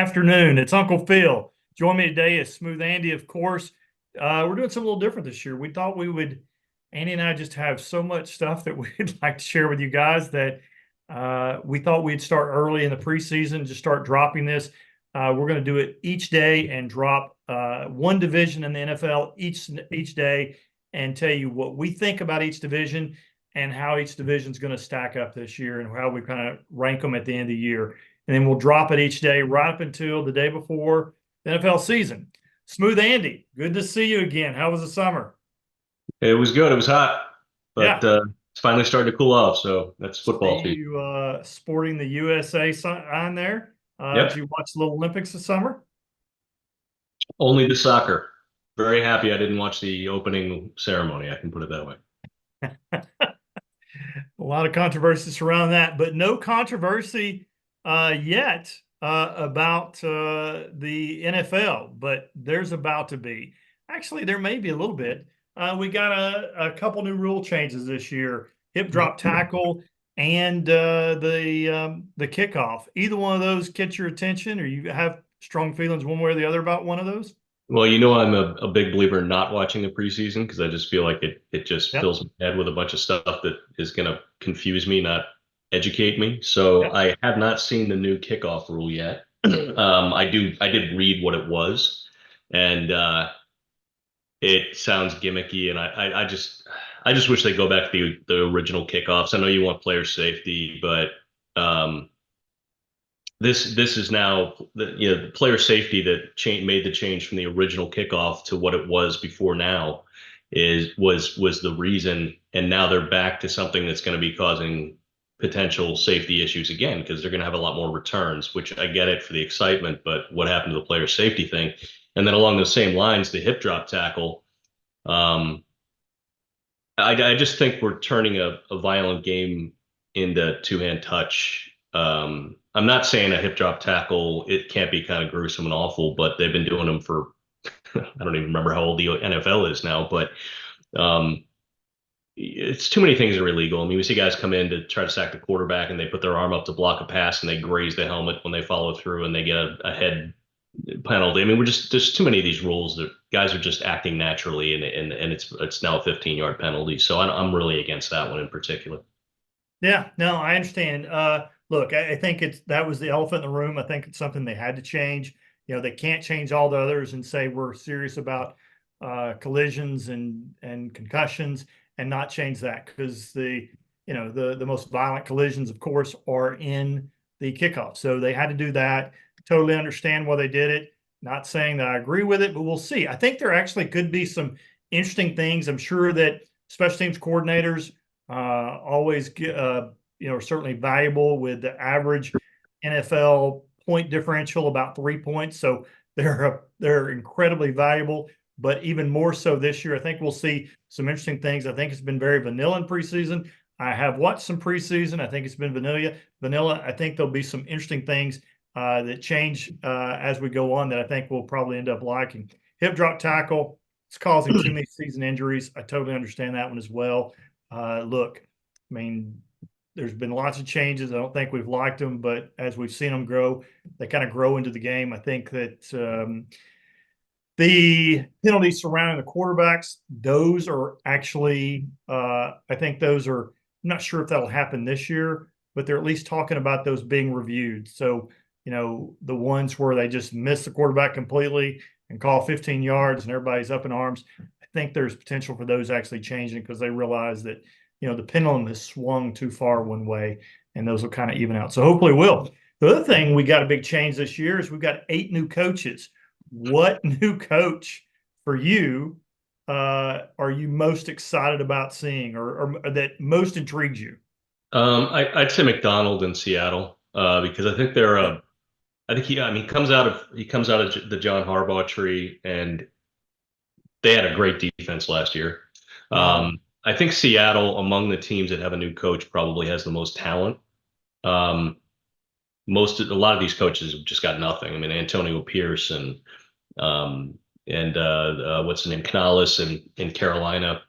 afternoon. It's Uncle Phil. Join me today is Smooth Andy, of course. We're doing something a little different this year. We thought Andy and I just have so much stuff that we'd like to share with you guys that we thought we'd start early in the preseason, just start dropping this. We're going to do it each day and drop one division in the NFL each day and tell you what we think about each division and how each division is going to stack up this year and how we kind of rank them at the end of the year. And then we'll drop it each day right up until the day before the NFL season. Smooth Andy, good to see you again. How was the summer? It was good. It was hot, but Yeah. it's finally starting to cool off. So that's football See season. you sporting the USA sign there. Did Yep. you watch the Little Olympics this summer? Only the soccer. Very happy I didn't watch the opening ceremony. I can put it that way. A lot of controversy surrounding that, but no controversy yet about the NFL, but there's about to be. Actually, there may be a little bit. We got a couple new rule changes this year: hip drop tackle and the kickoff. Either one of those catch your attention, or you have strong feelings one way or the other about one of those? Well, you know, I'm a big believer in not watching the preseason because I just feel like it just Yep. fills my head with a bunch of stuff that is going to confuse me, not educate me. So Yep. I have not seen the new kickoff rule yet. I did read what it was, and it sounds gimmicky, and I just wish they go back to the original kickoffs. I know you want player safety, but um, this is now the player safety that made the change from the original kickoff to what it was before now was the reason, and now they're back to something that's going to be causing potential safety issues again because they're going to have a lot more returns, which I get it for the excitement, but what happened to the player safety thing? And then along those same lines, the hip drop tackle. Um, I just think we're turning a violent game into two-hand touch. I'm not saying a hip drop tackle, it can't be kind of gruesome and awful, but they've been doing them for, I don't even remember how old the NFL is now, but um, it's too many things are illegal. I mean, we see guys come in to try to sack the quarterback and they put their arm up to block a pass and they graze the helmet when they follow through and they get a head penalty. I mean, there's too many of these rules that guys are just acting naturally, and it's now a 15-yard penalty. So I'm really against that one in particular. Yeah, no, I understand. Look, I think that was the elephant in the room. I think it's something they had to change. They can't change all the others and say we're serious about collisions and concussions and not change that because the most violent collisions, of course, are in the kickoff. So they had to do that. Totally understand why they did it. Not saying that I agree with it, but we'll see. I think there actually could be some interesting things. I'm sure that special teams coordinators always certainly valuable with the average NFL point differential about 3 points. So they're incredibly valuable, but even more so this year. I think we'll see some interesting things. I think it's been very vanilla in preseason. I have watched some preseason. I think it's been vanilla. Vanilla. I think there'll be some interesting things that change as we go on that I think we'll probably end up liking. Hip drop tackle. It's causing too many season injuries. I totally understand that one as well. Look, I mean, there's been lots of changes. I don't think we've liked them, but as we've seen them grow, they kind of grow into the game. I think that the penalties surrounding the quarterbacks, those are actually, I think those are, I'm not sure if that'll happen this year, but they're at least talking about those being reviewed. So, the ones where they just miss the quarterback completely and call 15 yards and everybody's up in arms. I think there's potential for those actually changing because they realize that, the pendulum has swung too far one way and those will kind of even out. So hopefully it will. The other thing we got a big change this year is we've got 8 new coaches. What new coach for you are you most excited about seeing or that most intrigues you? I'd say McDonald in Seattle because I think I think I mean, he comes out of the John Harbaugh tree, and they had a great defense last year. Yeah. I think Seattle, among the teams that have a new coach, probably has the most talent. Um, a lot of these coaches have just got nothing. I mean, Antonio Pierce um, and what's the name, Canales in Carolina.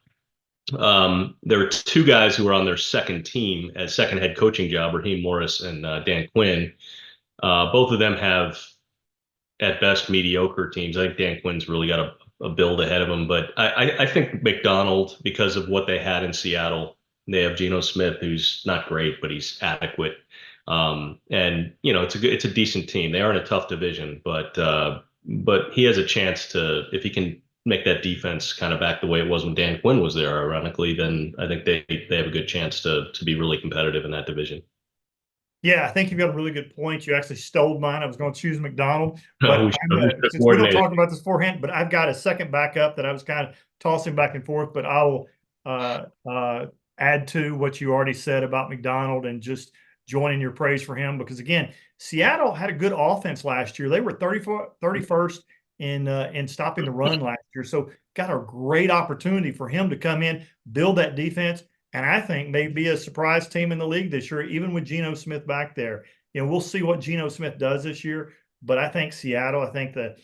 There were two guys who were on their second team as second head coaching job, Raheem Morris and Dan Quinn. Both of them have at best mediocre teams. I think Dan Quinn's really got a build ahead of him, but I think McDonald, because of what they had in Seattle, they have Geno Smith, who's not great, but he's adequate. And it's a decent team. They are in a tough division, but he has a chance to, if he can make that defense kind of back the way it was when Dan Quinn was there, ironically, then I think they have a good chance to be really competitive in that division. Yeah, I think you've got a really good point. You actually stole mine. I was going to choose McDonald, No, but we should have since we don't coordinated. talk about this beforehand, but I've got a second backup that I was kind of tossing back and forth. But I will uh, uh, add to what you already said about McDonald and just joining your praise for him because again, Seattle had a good offense last year. They were 31st in stopping the run last year, so got a great opportunity for him to come in, build that defense and I think may be a surprise team in the league this year, even with Geno Smith back there. We'll see what Geno Smith does this year, but I think Seattle. I think that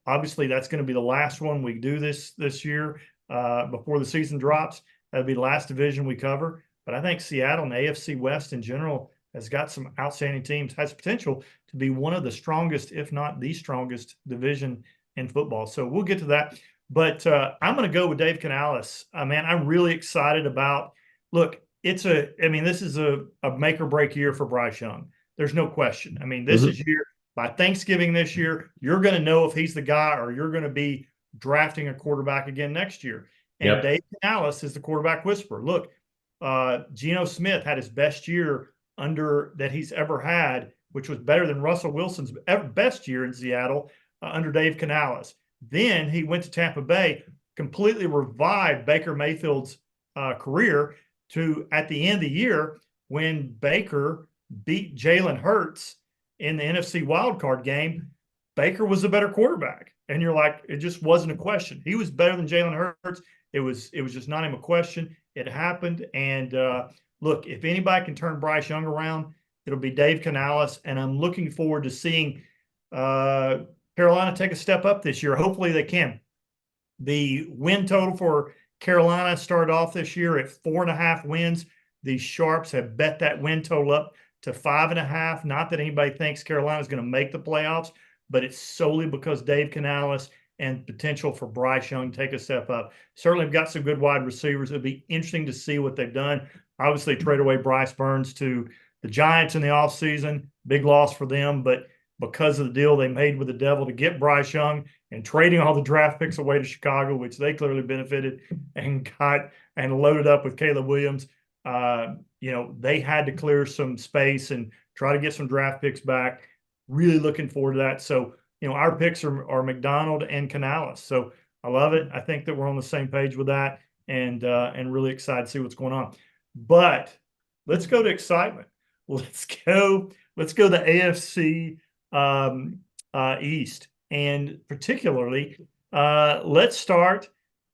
obviously that's going to be the last one we do this year before the season drops. That'll be the last division we cover. But I think Seattle and AFC West in general has got some outstanding teams. Has potential to be one of the strongest, if not the strongest, division in football. So we'll get to that. But I'm going to go with Dave Canales. Man, I'm really excited about. Look, this is a make or break year for Bryce Young. There's no question. I mean, this is year by Thanksgiving this year, you're going to know if he's the guy or you're going to be drafting a quarterback again next year. And Yep. Dave Canales is the quarterback whisperer. Look, Geno Smith had his best year under that he's ever had, which was better than Russell Wilson's best year in Seattle under Dave Canales. Then he went to Tampa Bay, completely revived Baker Mayfield's career to at the end of the year when Baker beat Jalen Hurts in the NFC wildcard game. Baker was a better quarterback. And you're like, it just wasn't a question. He was better than Jalen Hurts. It was just not even a question. It happened. And look, if anybody can turn Bryce Young around, it'll be Dave Canales. And I'm looking forward to seeing Carolina take a step up this year. Hopefully they can. The win total for Carolina started off this year at 4.5 wins. The Sharps have bet that win total up to 5.5. Not that anybody thinks Carolina is going to make the playoffs, but it's solely because Dave Canales and potential for Bryce Young to take a step up. Certainly have got some good wide receivers. It'll be interesting to see what they've done. Obviously, trade away Bryce Burns to the Giants in the offseason. Big loss for them, but because of the deal they made with the Devil to get Bryce Young and trading all the draft picks away to Chicago, which they clearly benefited and got and loaded up with Caleb Williams. They had to clear some space and try to get some draft picks back. Really looking forward to that. So, our picks are McDonald and Canales. So I love it. I think that we're on the same page with that and really excited to see what's going on. But let's go to excitement. Let's go the AFC East, and particularly let's start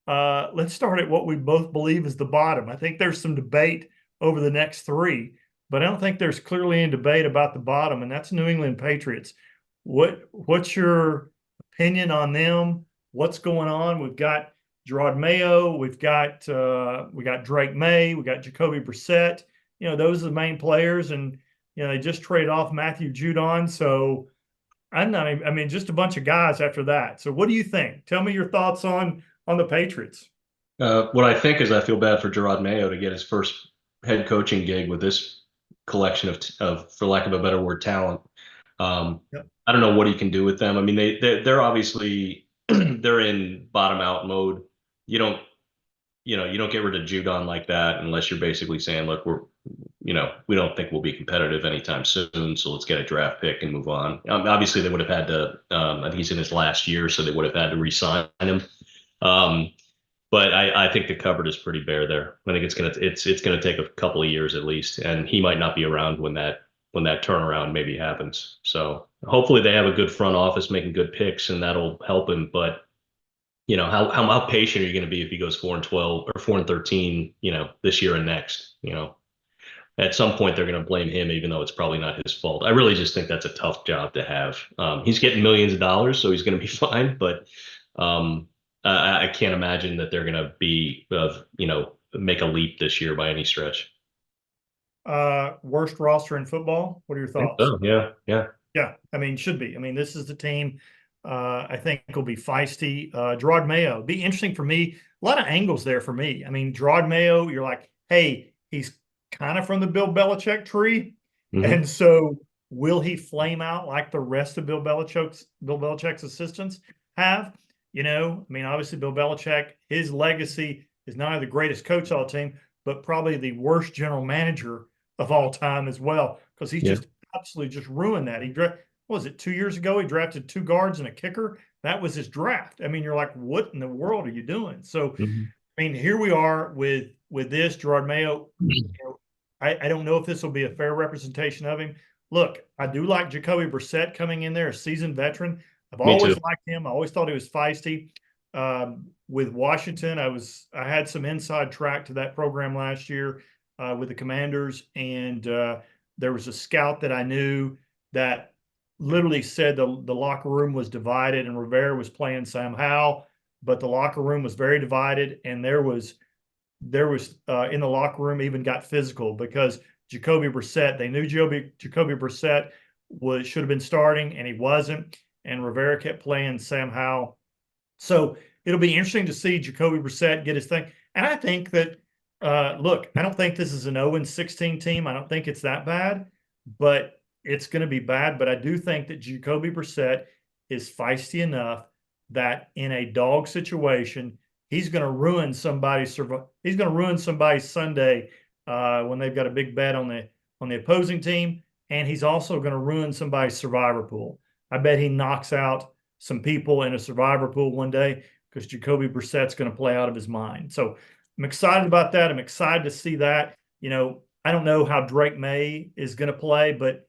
at what we both believe is the bottom. I think there's some debate over the next three, but I don't think there's clearly any debate about the bottom, and that's New England Patriots. What's your opinion on them? What's going on? We've got Gerard Mayo, we got Drake May, we got Jacoby Brissett. Those are the main players, and they just traded off Matthew Judon. So just a bunch of guys after that. So what do you think? Tell me your thoughts on the Patriots. What I think is I feel bad for Gerard Mayo to get his first head coaching gig with this collection of for lack of a better word, talent. Yep. I don't know what he can do with them. I mean, they're obviously they're in bottom out mode. You don't get rid of Judon like that unless you're basically saying, look, we don't think we'll be competitive anytime soon, so let's get a draft pick and move on. Obviously, they would have had to. I think he's in his last year, so they would have had to re-sign him. But I think the cupboard is pretty bare there. I think it's gonna take a couple of years at least, and he might not be around when that turnaround maybe happens. So hopefully they have a good front office making good picks, and that'll help him. But how patient are you going to be if he goes 4-12 or 4-13? This year and next. At some point they're going to blame him, even though it's probably not his fault. I really just think that's a tough job to have. He's getting millions of dollars, so he's going to be fine. But I can't imagine that they're going to be, make a leap this year by any stretch. Worst roster in football. What are your I think thoughts? so. Yeah, yeah. Yeah, I mean, should be. I mean, this is the team I think will be feisty. Gerard Mayo, be interesting for me. A lot of angles there for me. I mean, Gerard Mayo, you're like, hey, he's kind of from the Bill Belichick tree. Hmm. And so will he flame out like the rest of Bill Belichick's assistants have? I mean, obviously Bill Belichick, his legacy is not only the greatest coach of all team, but probably the worst general manager of all time as well, because he's Yeah. just absolutely just ruined that. What was it, 2 years ago? He drafted two guards and a kicker. That was his draft. I mean, you're like, what in the world are you doing? So, Hmm. I mean, here we are with this Gerard Mayo. I don't know if this will be a fair representation of him. Look, I do like Jacoby Brissett coming in there, a seasoned veteran. I've Me too. always liked him. I always thought he was feisty. With Washington, I had some inside track to that program last year with the Commanders, and there was a scout that I knew that literally said the locker room was divided, and Rivera was playing Sam Howell, but the locker room was very divided, and there was in the locker room even got physical because Jacoby Brissett, they knew Jacoby Brissett should have been starting and he wasn't, and Rivera kept playing Sam Howell. So it'll be interesting to see Jacoby Brissett get his thing. And I think that look, I don't think this is an 0-16 team. I don't think it's that bad, but it's going to be bad. But I do think that Jacoby Brissett is feisty enough that in a dog situation, he's going to ruin somebody's he's going to ruin somebody's Sunday when they've got a big bet on the opposing team, and he's also going to ruin somebody's survivor pool. I bet he knocks out some people in a survivor pool one day because Jacoby Brissett's going to play out of his mind. So I'm excited about that. I'm excited to see that. I don't know how Drake May is going to play, but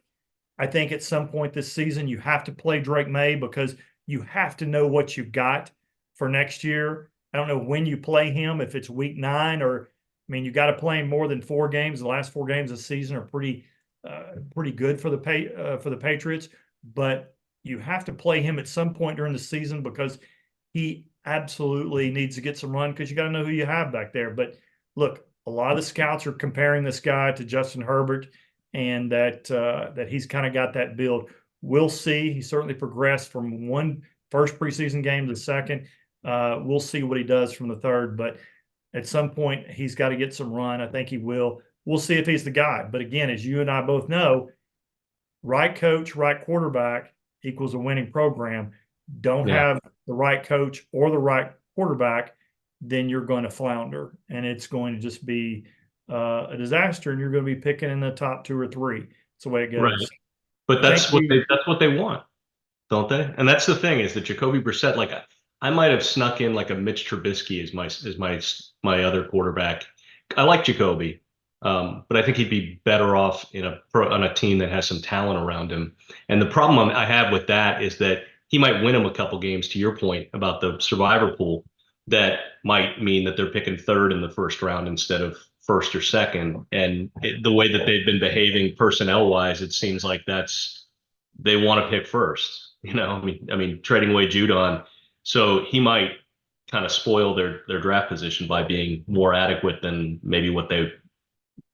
I think at some point this season you have to play Drake May because you have to know what you've got for next year. I don't know when you play him, if it's week 9 or, I mean, you got to play him more than 4 games. The last 4 games of the season are pretty good for the Patriots, but you have to play him at some point during the season because he absolutely needs to get some run because you got to know who you have back there. But look, a lot of the scouts are comparing this guy to Justin Herbert, and that he's kind of got that build. We'll see. He certainly progressed from one first preseason game to the second. We'll see what he does from the third, but at some point he's got to get some run. I think he will. We'll see if he's the guy. But again, as you and I both know, right coach, right quarterback equals a winning program. Don't Yeah. have the right coach or the right quarterback, then you're going to flounder, and it's going to just be a disaster, and you're going to be picking in the top 2 or 3. That's the way it Right. goes. But I think we, that's what they want, don't they? And that's the thing is that Jacoby Brissett, like I might have snuck in like a Mitch Trubisky as my other quarterback. I like Jacoby, but I think he'd be better off on a team that has some talent around him. And the problem I have with that is that he might win him a couple games. To your point about the survivor pool, that might mean that they're picking third in the first round instead of first or second. And the way that they've been behaving personnel wise, it seems like they want to pick first. I mean, trading away Judon, so he might kind of spoil their draft position by being more adequate than maybe what they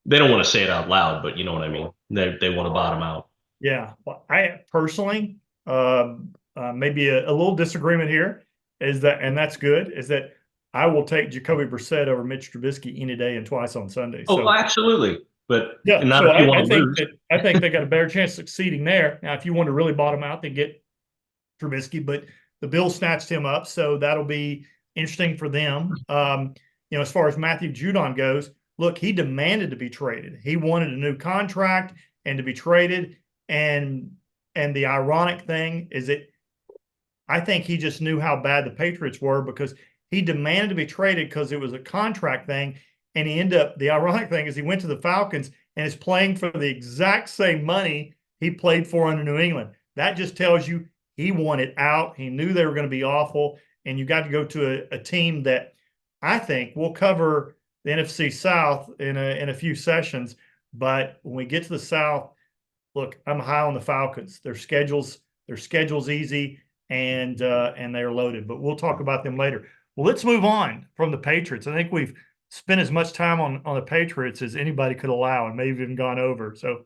don't want to say it out loud, but you know what I mean. They want to bottom out. yeah, well, I personally, maybe a little disagreement here is that, and that's good, is that I will take Jacoby Brissett over Mitch Trubisky any day and twice on Sunday. Oh, So absolutely, but yeah, not so if you I want to think lose. that I think they got a better chance of succeeding there. Now, if you want to really bottom out, they get Trubisky, but the Bills snatched him up, so that'll be interesting for them. As far as Matthew Judon goes, look, he demanded to be traded. He wanted a new contract and to be traded. And the ironic thing is that I think he just knew how bad the Patriots were because he demanded to be traded because it was a contract thing. And he ended up, the ironic thing is he went to the Falcons and is playing for the exact same money he played for under New England. That just tells you he wanted out. He knew they were going to be awful. And you got to go to a team that I think will cover the NFC South in a few sessions. But when we get to the South, look, I'm high on the Falcons. Their schedule's easy and they're loaded. But we'll talk about them later. Well, let's move on from the Patriots. I think we've spent as much time on the Patriots as anybody could allow, and maybe even gone over. So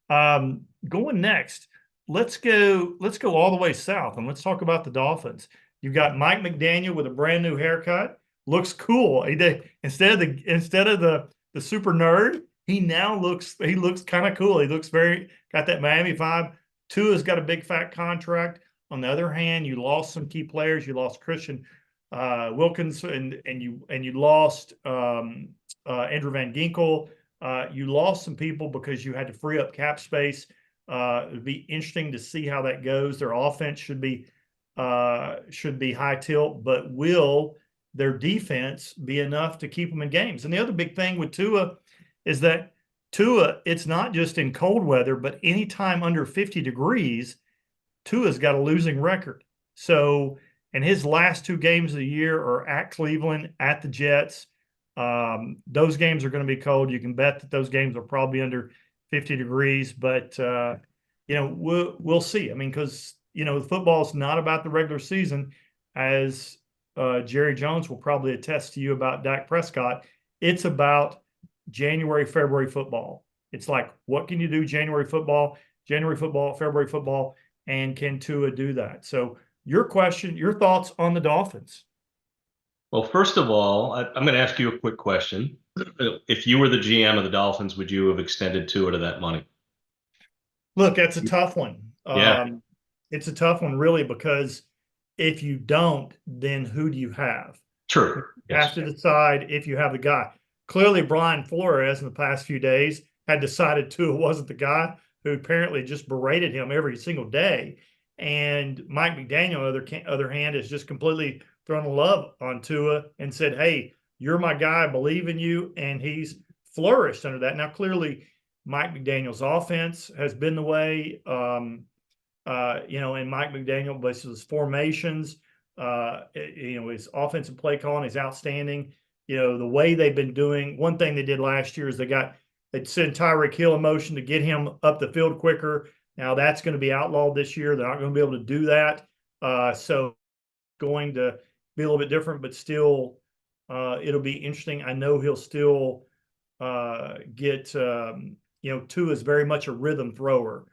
going next, let's go all the way south and let's talk about the Dolphins. You've got Mike McDaniel with a brand new haircut. Looks cool. He did, instead of the super nerd, he looks kind of cool. He looks very got that Miami vibe. Tua's got a big fat contract. On the other hand, you lost some key players. You lost Christian Wilkins and you lost Andrew Van Ginkel. You lost some people because you had to free up cap space. It'd be interesting to see how that goes. Their offense should be high tilt, but will their defense be enough to keep them in games? And the other big thing with Tua is that Tua, it's not just in cold weather, but anytime under 50 degrees, Tua's got a losing record. So, and his last two games of the year are at Cleveland, at the Jets. Those games are going to be cold. You can bet that those games are probably under 50 degrees, but we'll see. I mean, because football is not about the regular season, as Jerry Jones will probably attest to you about Dak Prescott. It's about January, February football. It's like, what can you do January football, February football, and can Tua do that? So your thoughts on the Dolphins? Well, first of all, I'm going to ask you a quick question. If you were the GM of the Dolphins, would you have extended Tua to that money? Look, that's a tough one. Yeah, It's a tough one, really, because if you don't, then who do you have? true. You have Yes. to decide if you have the guy. Clearly, Brian Flores in the past few days had decided Tua wasn't the guy, who apparently just berated him every single day. And Mike McDaniel, on the other hand, has just completely thrown love on Tua and said, "Hey, you're my guy. I believe in you." And he's flourished under that. Now, clearly, Mike McDaniel's offense has been the way, and Mike McDaniel, but his formations, his offensive play calling is outstanding. The way they've been doing, one thing they did last year is they sent Tyreek Hill in motion to get him up the field quicker. Now that's going to be outlawed this year. They're not going to be able to do that. So going to be a little bit different, but still, it'll be interesting. I know he'll still get, Tua is very much a rhythm thrower,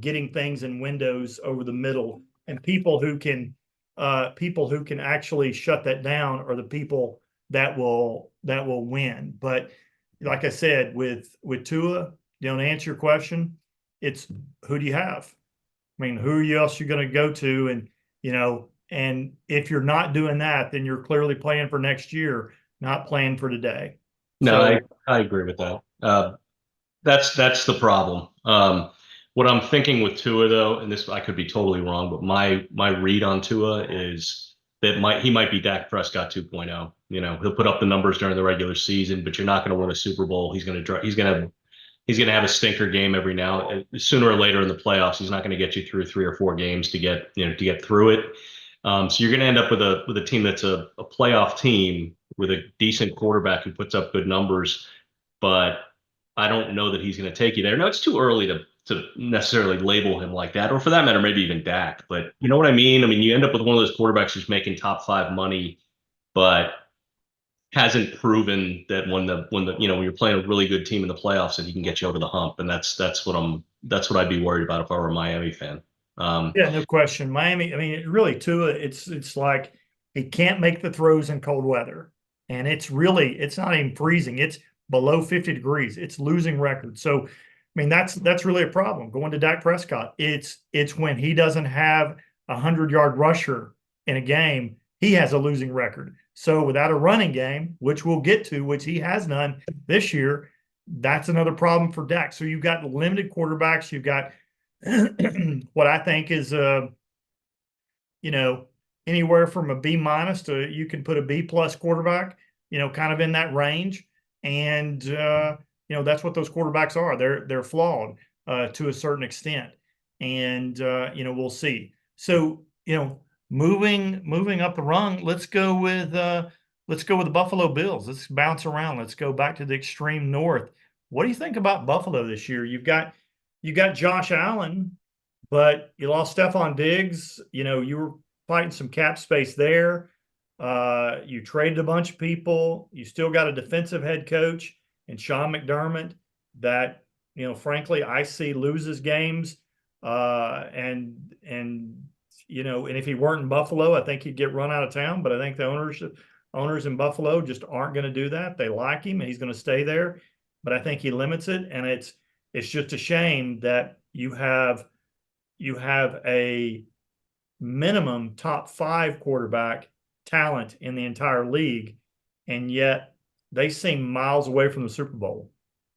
getting things in windows over the middle, and people who can actually shut that down are the people that will win. But like I said, with Tua, to answer your question, it's who do you have? I mean, who else you going to go to? And if you're not doing that, then you're clearly playing for next year, not playing for today. No, So I agree with that. That's the problem. What I'm thinking with Tua, though, and this I could be totally wrong, but my read on Tua is that he might be Dak Prescott 2.0. He'll put up the numbers during the regular season, but you're not going to win a Super Bowl. He's going to have a stinker game every now. Sooner or later in the playoffs, he's not going to get you through 3 or 4 games to get through it. So you're going to end up with a team that's a playoff team with a decent quarterback who puts up good numbers, but I don't know that he's going to take you there. No, it's too early to necessarily label him like that, or for that matter, maybe even Dak. But you know what I mean? I mean, you end up with one of those quarterbacks who's making top 5 money, but hasn't proven that when you're playing a really good team in the playoffs that he can get you over the hump. And that's what I'd be worried about if I were a Miami fan. yeah, no question. Miami, I mean, really, Tua, it's like he can't make the throws in cold weather. And it's not even freezing. It's below 50 degrees. It's losing record. So, I mean, that's really a problem. Going to Dak Prescott, it's when he doesn't have a 100-yard rusher in a game, he has a losing record. So without a running game, which we'll get to, which he has none this year, that's another problem for Dak. So you've got limited quarterbacks. You've got what I think is anywhere from a B minus to you can put a B plus quarterback, kind of in that range. And that's what those quarterbacks are. They're flawed to a certain extent. And we'll see. So, moving up the rung, let's go with the Buffalo Bills. Let's bounce around. Let's go back to the extreme north. What do you think about Buffalo this year? You got Josh Allen, but you lost Stephon Diggs. You were fighting some cap space there. You traded a bunch of people. You still got a defensive head coach and Sean McDermott that, frankly, I see loses games And and if he weren't in Buffalo, I think he'd get run out of town. But I think the owners in Buffalo just aren't going to do that. They like him, and he's going to stay there. But I think he limits it, and it's just a shame that you have a minimum top five quarterback talent in the entire league, and yet they seem miles away from the Super Bowl.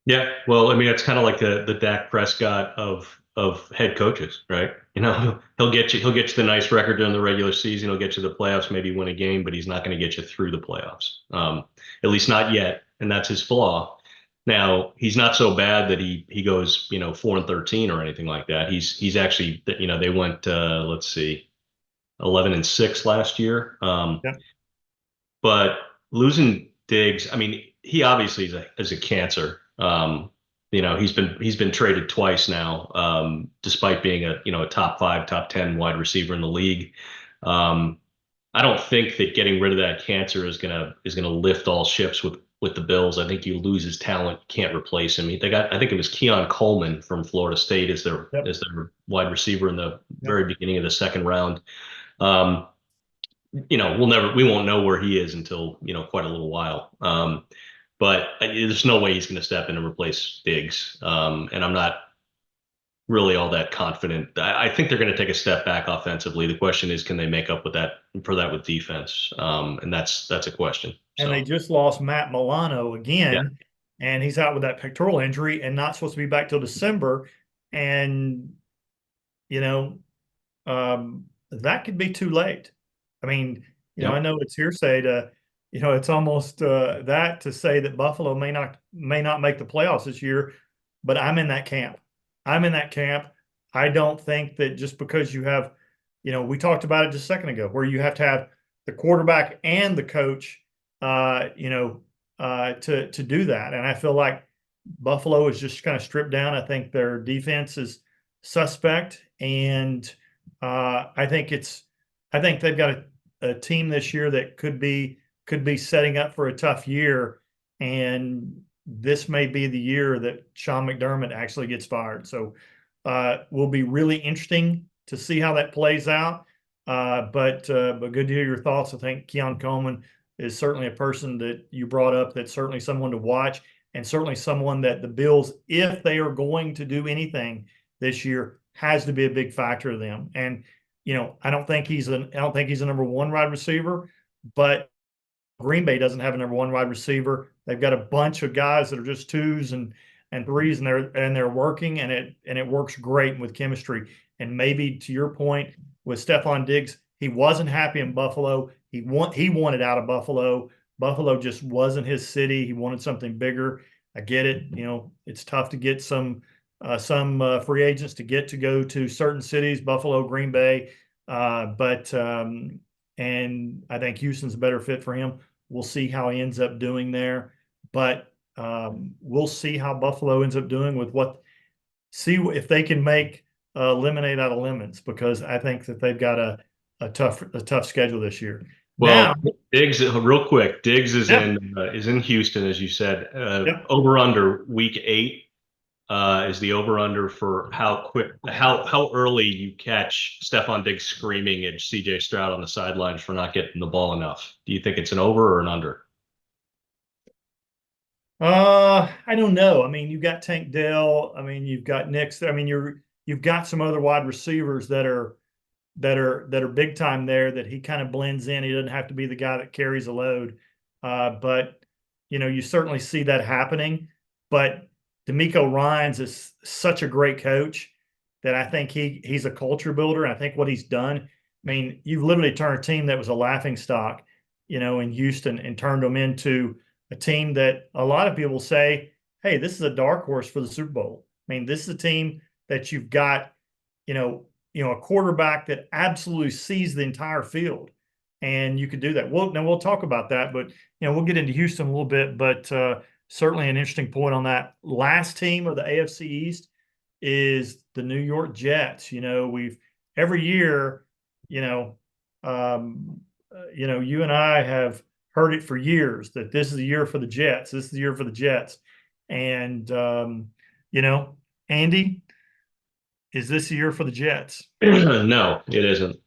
Yeah, well, I mean, it's kind of like the Dak Prescott of head coaches, right? He'll get you the nice record during the regular season. He'll get you the playoffs, maybe win a game, but he's not going to get you through the playoffs. At least not yet, and that's his flaw. Now, he's not so bad that he goes 4-13 or anything like that. He's actually they went let's see 11-6 last year. Yep. But losing Diggs, I mean, he obviously is a cancer. He's been traded twice now, despite being a top five, top 10 wide receiver in the league. Um, I don't think that getting rid of that cancer is gonna lift all ships with the Bills. I think you lose his talent, you can't replace him. I think it was Keon Coleman from Florida State as their Yep. as their wide receiver in the Yep. very beginning of the second round. Um, we won't know where he is until quite a little while. But there's no way he's going to step in and replace Diggs. And I'm not really all that confident. I think they're going to take a step back offensively. The question is, can they make up for that with defense? And that's a question. And they So just lost Matt Milano yeah, again, and he's out with that pectoral injury and not supposed to be back till December. And you know, that could be too late. I mean, I yep, know it's hearsay it's almost that to say that Buffalo may not make the playoffs this year, but I'm in that camp. I'm in that camp. I don't think that just because you have, we talked about it just a second ago, where you have to have the quarterback and the coach, to do that. And I feel like Buffalo is just kind of stripped down. I think their defense is suspect, and I think they've got a team this year that could be setting up for a tough year, and this may be the year that Sean McDermott actually gets fired. So, will be really interesting to see how that plays out. But good to hear your thoughts. I think Keon Coleman is certainly a person that you brought up. That's certainly someone to watch, and certainly someone that the Bills, if they are going to do anything this year, has to be a big factor to them. And I don't think he's a number one wide receiver, but Green Bay doesn't have a number one wide receiver. They've got a bunch of guys that are just twos and threes, and they're working, and it works great with chemistry. And maybe to your point with Stephon Diggs, he wasn't happy in Buffalo. He wanted out of Buffalo. Buffalo just wasn't his city. He wanted something bigger. I get it. It's tough to get some free agents to go to certain cities, Buffalo, Green Bay, but and I think Houston's a better fit for him. We'll see how he ends up doing there, but we'll see how Buffalo ends up doing see if they can make lemonade out of lemons, because I think that they've got a tough schedule this year. Now, well, Diggs, real quick, Diggs yeah, is in Houston, as you said. yeah. Over under week 8 is the over under for how early you catch Stephon Diggs screaming at CJ Stroud on the sidelines for not getting the ball enough. Do you think it's an over or an under? I don't know. I mean, you've got Tank Dell. I mean, you've got Nix. I mean, you've got some other wide receivers that are big time there, that he kind of blends in. He doesn't have to be the guy that carries a load. But you certainly see that happening. But D'Amico Ryans is such a great coach that I think he's a culture builder. And I think what he's done, I mean, you've literally turned a team that was a laughing stock, in Houston, and turned them into a team that a lot of people say, hey, this is a dark horse for the Super Bowl. I mean, this is a team that you've got, a quarterback that absolutely sees the entire field, and you could do that. We'll talk about that, but we'll get into Houston a little bit. But certainly an interesting point on that. Last team of the AFC East is the New York Jets. We've every year, you know, you and I have heard it for years that this is the year for the Jets. This is the year for the Jets, and you know, Andy, Is this a year for the Jets? No, it isn't.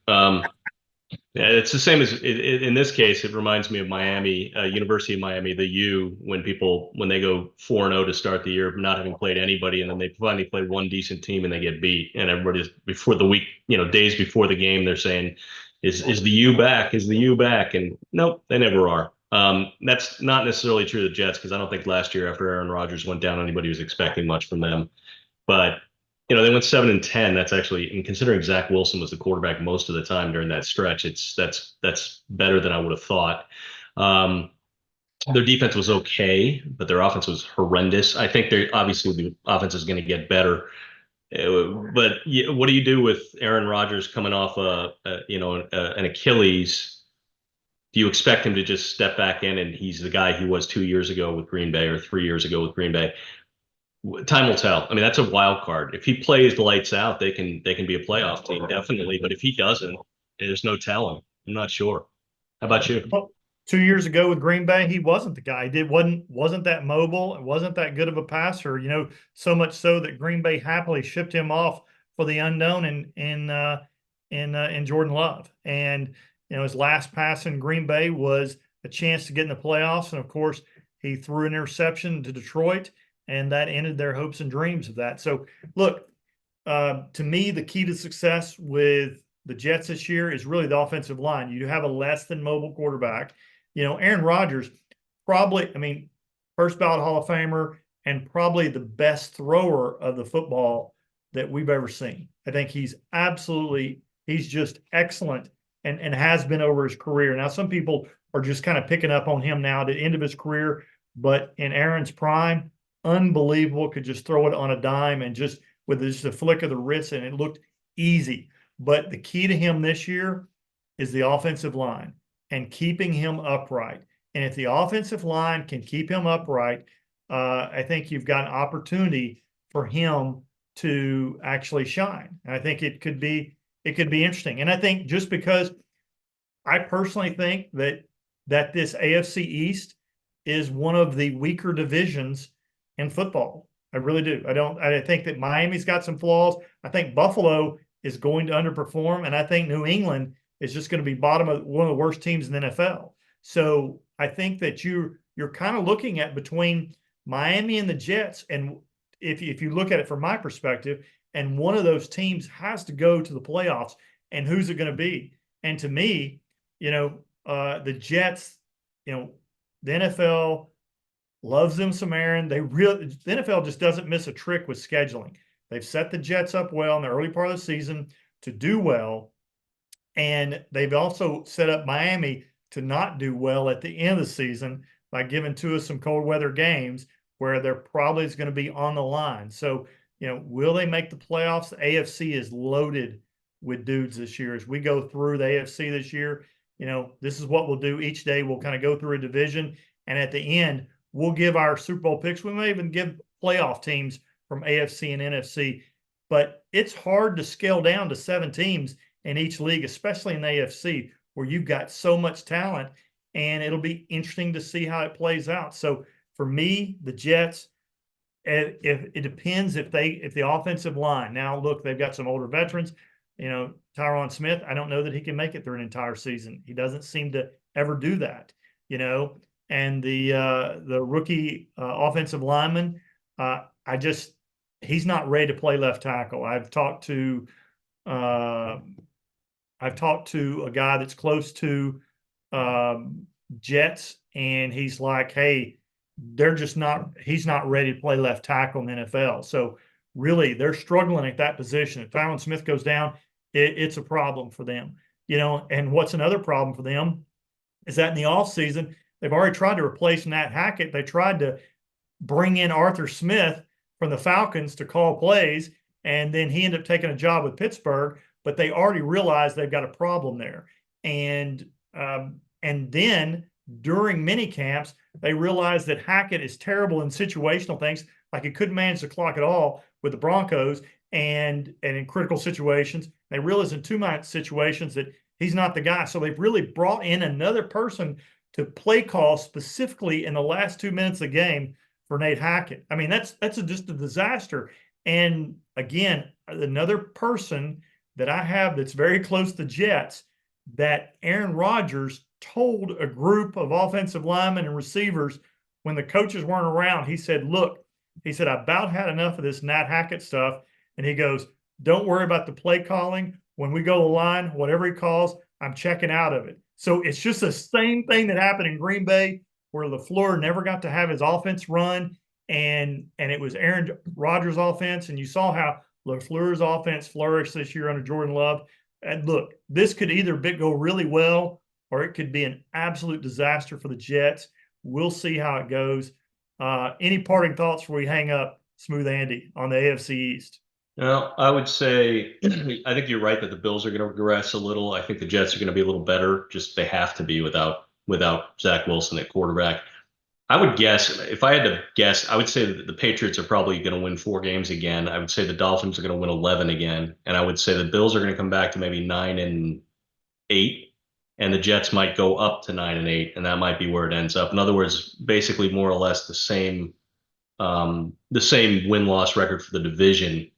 Yeah, it's the same as in this case. It reminds me of Miami, University of Miami, the U, when they go 4-0 to start the year, not having played anybody, and then they finally play one decent team and they get beat, and everybody's before the week, days before the game, they're saying, "Is the U back? Is the U back?" And nope, they never are. That's not necessarily true of the Jets because I don't think last year after Aaron Rodgers went down, anybody was expecting much from them. But they went 7-10. That's actually, and considering Zach Wilson was the quarterback most of the time during that stretch, that's better than I would have thought. Um, their defense was okay, but their offense was horrendous. I think they obviously the offense is going to get better. But what do you do with Aaron Rodgers coming off an Achilles? Do you expect him to just step back in and he's the guy he was 2 years ago with Green Bay or 3 years ago with Green Bay? Time will tell. I mean, that's a wild card. If he plays the lights out, they can be a playoff team, definitely. But if he doesn't, there's no telling. I'm not sure. How about you? Well, 2 years ago with Green Bay, he wasn't the guy. He did wasn't that mobile. It wasn't that good of a passer. So much so that Green Bay happily shipped him off for the unknown in Jordan Love. And his last pass in Green Bay was a chance to get in the playoffs, and of course, he threw an interception to Detroit, and that ended their hopes and dreams of that. So, look, to me, the key to success with the Jets this year is really the offensive line. You have a less than mobile quarterback. Aaron Rodgers, probably, I mean, first ballot Hall of Famer and probably the best thrower of the football that we've ever seen. I think he's just excellent and has been over his career. Now, some people are just kind of picking up on him now at the end of his career, but in Aaron's prime, unbelievable, could just throw it on a dime and just with just a flick of the wrist, and it looked easy. But the key to him this year is the offensive line and keeping him upright. And if the offensive line can keep him upright, I think you've got an opportunity for him to actually shine. And I think it could be interesting. And I think just because I personally think that this AFC East is one of the weaker divisions in football. I really do. I think that Miami's got some flaws. I think Buffalo is going to underperform, and I think New England is just going to be bottom of one of the worst teams in the NFL. So I think that you're kind of looking at between Miami and the Jets, and if you look at it from my perspective, and one of those teams has to go to the playoffs, and who's it going to be? And to me, the Jets, the NFL loves them some Aaron. The NFL just doesn't miss a trick with scheduling. They've set the Jets up well in the early part of the season to do well, and they've also set up Miami to not do well at the end of the season by giving to us some cold weather games where they're probably is going to be on the line. So, will they make the playoffs? The AFC is loaded with dudes this year. As we go through the AFC this year, this is what we'll do each day. We'll kind of go through a division, and at the end, we'll give our Super Bowl picks. We may even give playoff teams from AFC and NFC, but it's hard to scale down to 7 teams in each league, especially in the AFC, where you've got so much talent, and it'll be interesting to see how it plays out. So for me, the Jets, if it depends if the offensive line. Now, look, they've got some older veterans. Tyron Smith, I don't know that he can make it through an entire season. He doesn't seem to ever do that. And the rookie offensive lineman, he's not ready to play left tackle. I've talked to a guy that's close to Jets, and he's like, hey, he's not ready to play left tackle in the NFL. So really, they're struggling at that position. If Tyron Smith goes down, it's a problem for them. And what's another problem for them is that in the offseason, they've already tried to replace Nat Hackett. They tried to bring in Arthur Smith from the Falcons to call plays, and then he ended up taking a job with Pittsburgh, but they already realized they've got a problem there. And then during mini camps, they realized that Hackett is terrible in situational things, like he couldn't manage the clock at all with the Broncos and in critical situations. They realized in 2-minute situations that he's not the guy. So they've really brought in another person to play call specifically in the last 2 minutes of the game for Nate Hackett. I mean, that's just a disaster. And again, another person that I have that's very close to Jets, that Aaron Rodgers told a group of offensive linemen and receivers when the coaches weren't around. He said, look, he said, I about had enough of this Nat Hackett stuff. And he goes, don't worry about the play calling. When we go to the line, whatever he calls, I'm checking out of it. So it's just the same thing that happened in Green Bay, where LaFleur never got to have his offense run, and it was Aaron Rodgers' offense, and you saw how LaFleur's offense flourished this year under Jordan Love. And look, this could either go really well, or it could be an absolute disaster for the Jets. We'll see how it goes. Any parting thoughts before we hang up, Smooth Andy, on the AFC East? Well, I would say I think you're right that the Bills are going to regress a little. I think the Jets are going to be a little better. Just they have to be without Zach Wilson at quarterback. I would guess if I had to guess, I would say that the Patriots are probably going to win 4 games again. I would say the Dolphins are going to win 11 again, and I would say the Bills are going to come back to maybe 9-8, and the Jets might go up to 9-8, and that might be where it ends up. In other words, basically more or less the same win-loss record for the division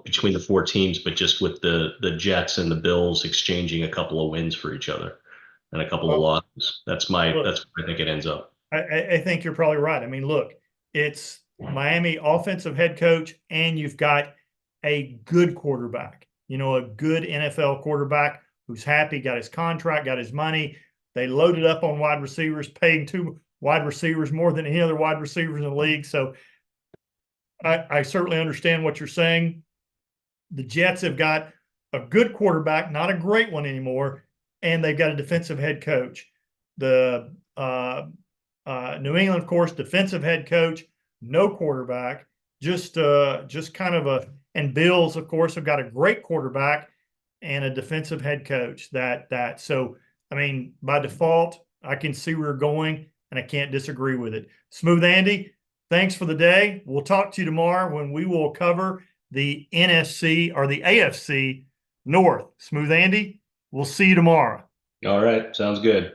between the 4 teams, but just with the Jets and the Bills exchanging a couple of wins for each other and a couple of Well, losses. That's where I think it ends up. I think you're probably right. I mean, look, it's Miami offensive head coach, and you've got a good quarterback, a good NFL quarterback who's happy, got his contract, got his money. They loaded up on wide receivers, paying 2 wide receivers more than any other wide receivers in the league. So I certainly understand what you're saying. The Jets have got a good quarterback, not a great one anymore, and they've got a defensive head coach. The New England, of course, defensive head coach, no quarterback, just kind of and Bills, of course, have got a great quarterback and a defensive head coach. So, I mean, by default, I can see where we're going, and I can't disagree with it. Smooth Andy, thanks for the day. We'll talk to you tomorrow when we will cover the NFC or the AFC North. Smooth Andy, we'll see you tomorrow. All right, sounds good.